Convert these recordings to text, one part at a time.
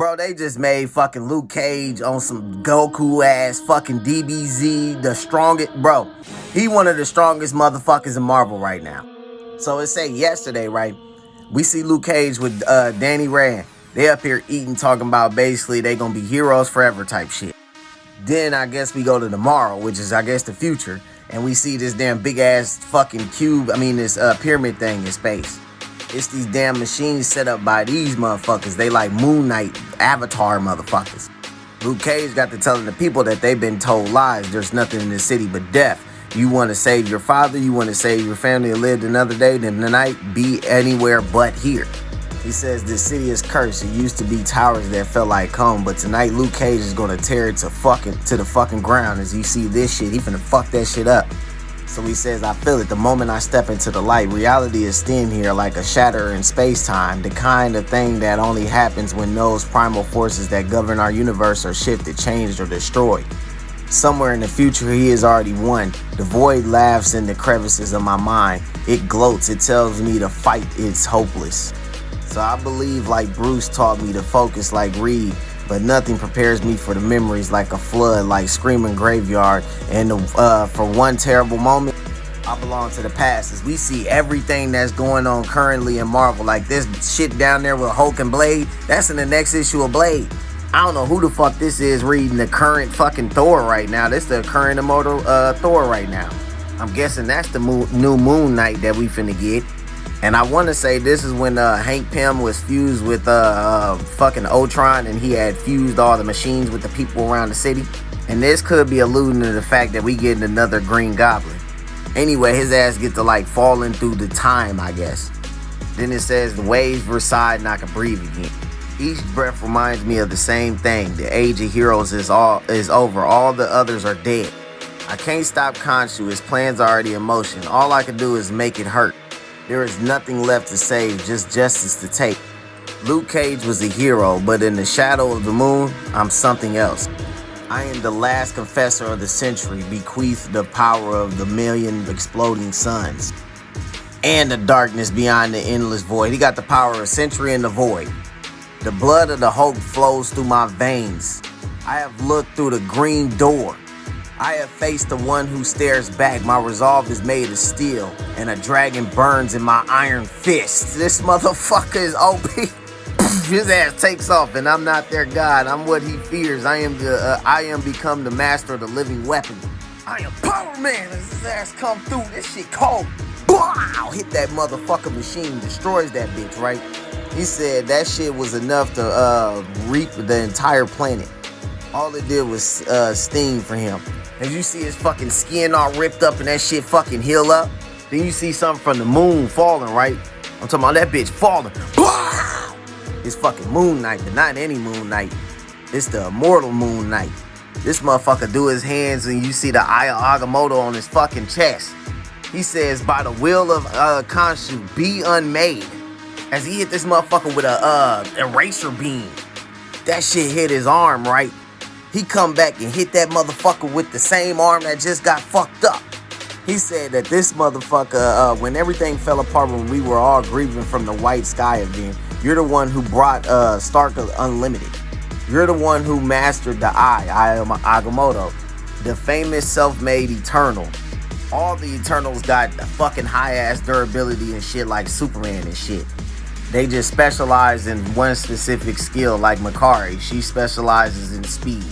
Bro, they just made fucking Luke Cage on some Goku ass fucking DBZ, the strongest, bro. He one of the strongest motherfuckers in Marvel right now. So it say yesterday, right? We see Luke Cage with Danny Rand. They up here eating, talking about basically they gonna be heroes forever type shit. Then I guess we go to tomorrow, which is I guess the future, and we see this damn big ass fucking cube. I mean this pyramid thing in space. It's these damn machines set up by these motherfuckers. They like Moon Knight avatar motherfuckers. Luke Cage got to telling the people that they've been told lies. There's nothing in the city but death. You want to save your father, you want to save your family and live another day, then tonight be anywhere but here. He says this city is cursed. It used to be towers that felt like home, but tonight Luke Cage is gonna tear it to the fucking ground. As you see this shit, he finna fuck that shit up. So he says, I feel it the moment I step into the light. Reality is thin here like a shatter in space-time. The kind of thing that only happens when those primal forces that govern our universe are shifted, changed, or destroyed. Somewhere in the future, he has already won. The void laughs in the crevices of my mind. It gloats. It tells me to fight. It's hopeless. So I believe like Bruce taught me to focus like Reed, but nothing prepares me for the memories like a flood, like screaming graveyard. And for one terrible moment, I belong to the past. As we see everything that's going on currently in Marvel, like this shit down there with Hulk and Blade, that's in the next issue of Blade. I don't know who the fuck this is reading the current fucking Thor right now. This the current immortal Thor right now. I'm guessing that's the new Moon Knight that we finna get. And I want to say this is when Hank Pym was fused with fucking Ultron, and he had fused all the machines with the people around the city. And this could be alluding to the fact that we getting another Green Goblin. Anyway, his ass get to like falling through the time, I guess. Then it says the waves reside and I can breathe again. Each breath reminds me of the same thing. The age of heroes is over. All the others are dead. I can't stop Khonshu. His plan's already in motion. All I can do is make it hurt. There is nothing left to save, just justice to take. Luke Cage was a hero, but in the shadow of the moon, I'm something else. I am the last confessor of the Sentry, bequeathed the power of the million exploding suns. And the darkness beyond the endless void. He got the power of Sentry in the void. The blood of the Hulk flows through my veins. I have looked through the green door. I have faced the one who stares back. My resolve is made of steel, and a dragon burns in my iron fist. This motherfucker is OP. His ass takes off, and I'm not their god. I'm what he fears. I am become the master of the living weapon. I am Power Man. As his ass come through, this shit cold. Wow! Hit that motherfucker machine, destroys that bitch, right? He said that shit was enough to reap the entire planet. All it did was sting for him. As you see his fucking skin all ripped up and that shit fucking heal up. Then you see something from the moon falling, right? I'm talking about that bitch falling. Wow! It's fucking Moon Knight, but not any Moon Knight. It's the immortal Moon Knight. This motherfucker do his hands and you see the Eye of Agamotto on his fucking chest. He says, by the will of Khonshu, be unmade. As he hit this motherfucker with a eraser beam. That shit hit his arm, right? He come back and hit that motherfucker with the same arm that just got fucked up. He said that this motherfucker, when everything fell apart, when we were all grieving from the White Sky event, you're the one who brought Stark Unlimited. You're the one who mastered the Eye of Agamotto, the famous self-made Eternal. All the Eternals got the fucking high-ass durability and shit like Superman and shit. They just specialize in one specific skill like Makari. She specializes in speed.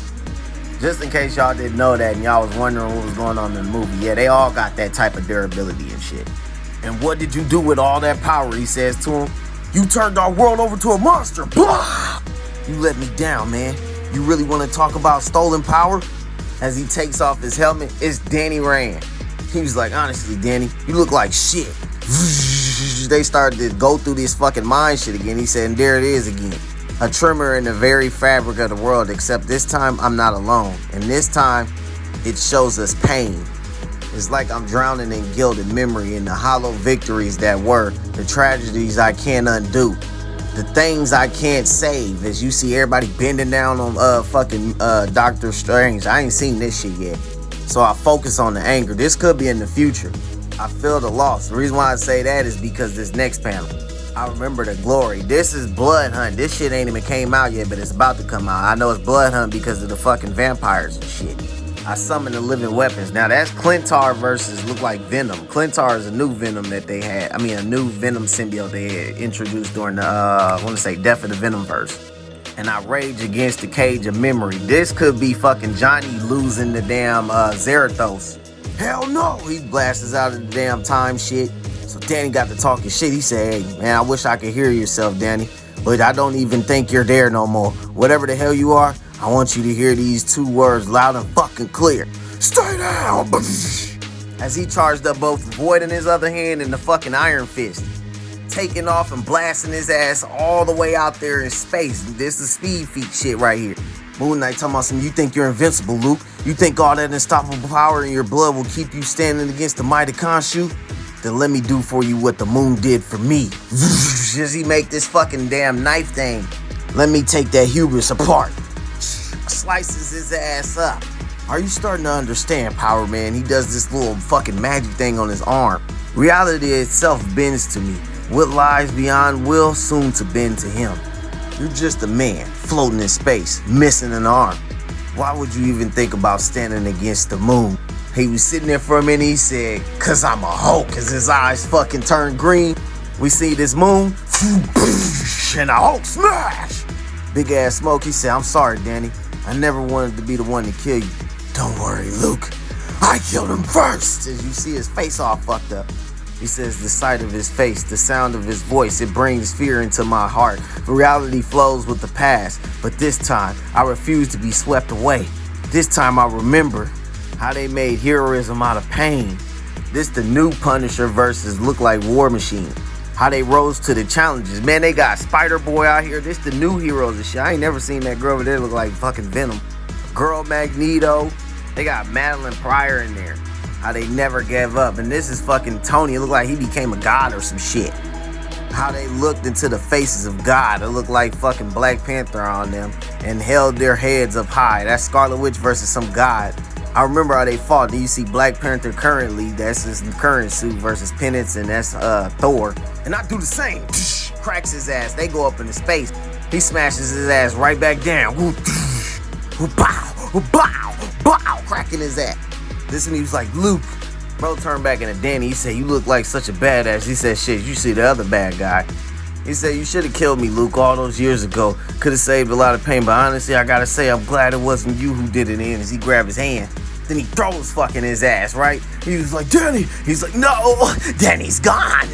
Just in case y'all didn't know that and y'all was wondering what was going on in the movie. Yeah, they all got that type of durability and shit. And what did you do with all that power? He says to him. You turned our world over to a monster. Blah! You let me down, man. You really want to talk about stolen power? As he takes off his helmet, it's Danny Rand. He was like, honestly, Danny, you look like shit. They started to go through this fucking mind shit again. He said, and there it is again. A tremor in the very fabric of the world, except this time I'm not alone. And this time, it shows us pain. It's like I'm drowning in guilt and memory in the hollow victories that were, the tragedies I can't undo, the things I can't save. As you see everybody bending down on fucking Doctor Strange. I ain't seen this shit yet. So I focus on the anger. This could be in the future. I feel the loss. The reason why I say that is because this next panel. I remember the glory. This is Blood Hunt. This shit ain't even came out yet, but it's about to come out. I know it's Blood Hunt because of the fucking vampires and shit. I summon the living weapons. Now that's Clintar versus look like Venom. Clintar is a new Venom that they had. I mean, a new Venom symbiote they had introduced during the, I want to say, Death of the Venomverse. And I rage against the cage of memory. This could be fucking Johnny losing the damn Zarathos. Hell no! He blasts out of the damn time shit. So Danny got to talking shit. He said, hey, man, I wish I could hear yourself, Danny. But I don't even think you're there no more. Whatever the hell you are, I want you to hear these 2 words loud and fucking clear. Stay down! As he charged up both Void in his other hand and the fucking Iron Fist. Taking off and blasting his ass all the way out there in space. This is speed feat shit right here. Moon Knight talking about some, you think you're invincible, Luke? You think all that unstoppable power in your blood will keep you standing against the mighty Khonshu? Then let me do for you what the moon did for me. As he make this fucking damn knife thing. Let me take that hubris apart. Slices his ass up. Are you starting to understand, Power Man? He does this little fucking magic thing on his arm. Reality itself bends to me. What lies beyond will soon to bend to him. You're just a man floating in space, missing an arm. Why would you even think about standing against the moon? He was sitting there for a minute, he said, cause I'm a Hulk, as his eyes fucking turned green. We see this moon, and a Hulk smash! Big ass smoke, he said, I'm sorry, Danny. I never wanted to be the one to kill you. Don't worry, Luke. I killed him first! As you see his face all fucked up. He says, the sight of his face, the sound of his voice, it brings fear into my heart. Reality flows with the past, but this time, I refuse to be swept away. This time I remember how they made heroism out of pain. This the new Punisher versus look like War Machine. How they rose to the challenges. Man, they got Spider-Boy out here. This the new heroes and shit. I ain't never seen that girl over there look like fucking Venom. Girl Magneto. They got Madeline Pryor in there. How they never gave up. And this is fucking Tony. It looked like he became a god or some shit. How they looked into the faces of God. It looked like fucking Black Panther on them. And held their heads up high. That's Scarlet Witch versus some god. I remember how they fought. Do you see Black Panther currently? That's his current suit versus Penance, and that's Thor. And I do the same. Cracks his ass. They go up into space. He smashes his ass right back down. Bow, bow, bow, cracking his ass. This and he was like, Luke. Bro turned back into Danny. He said, you look like such a badass. He said, shit, you see the other bad guy. He said, you should have killed me, Luke, all those years ago. Could have saved a lot of pain, but honestly, I gotta say, I'm glad it wasn't you who did it in. As he grabbed his hand. Then he throws fucking his ass, right? He was like, Danny. He's like, no, Danny's gone.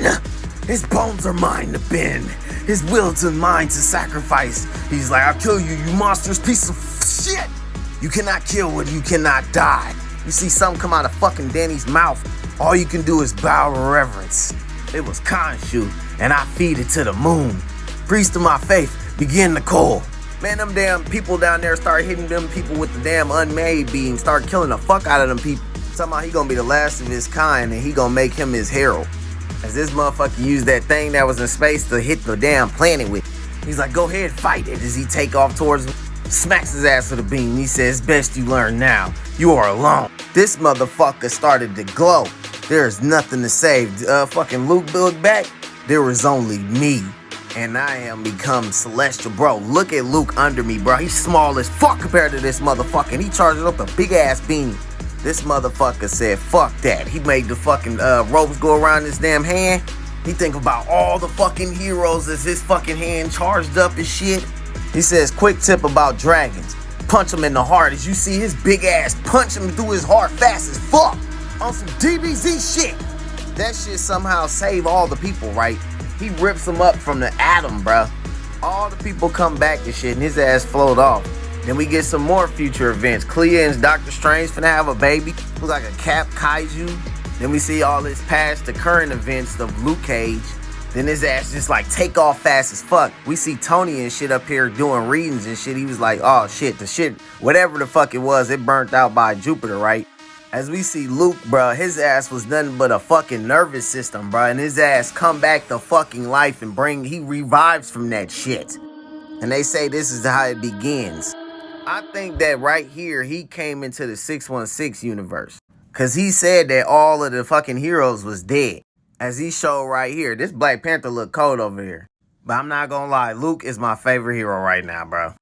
His bones are mine to bend. His will to mine to sacrifice. He's like, I'll kill you, you monstrous piece of shit. You cannot kill what you cannot die. You see something come out of fucking Danny's mouth. All you can do is bow in reverence. It was Khonshu, and I feed it to the moon. Priest of my faith, begin the call. Man, them damn people down there start hitting them people with the damn unmade beam. Start killing the fuck out of them people. Somehow he gonna be the last of his kind, and he gonna make him his herald. As this motherfucker used that thing that was in space to hit the damn planet with. He's like, go ahead, fight it. As he take off towards him, smacks his ass with a beam. He says, best you learn now. You are alone. This motherfucker started to glow. There is nothing to save. Fucking Luke looked back. There was only me. And I am become celestial. Bro, look at Luke under me, bro. He's small as fuck compared to this motherfucker. And he charged up a big ass beam. This motherfucker said, fuck that. He made the fucking ropes go around his damn hand. He think about all the fucking heroes as his fucking hand charged up and shit. He says, quick tip about dragons. Punch him in the heart. As you see his big ass punch him through his heart fast as fuck. On some DBZ shit. That shit somehow save all the people, right? He rips them up from the atom, bruh. All the people come back and shit, and his ass float off. Then we get some more future events. Clea and Doctor Strange finna have a baby. Looks like a Cap Kaiju. Then we see all his past, the current events of Luke Cage. Then his ass just like take off fast as fuck. We see Tony and shit up here doing readings and shit. He was like, oh shit, the shit, whatever the fuck it was, it burnt out by Jupiter, right? As we see Luke, bruh, his ass was nothing but a fucking nervous system, bruh. And his ass come back to fucking life and he revives from that shit. And they say this is how it begins. I think that right here, he came into the 616 universe. Cause he said that all of the fucking heroes was dead. As he showed right here, this Black Panther look cold over here. But I'm not gonna lie, Luke is my favorite hero right now, bro.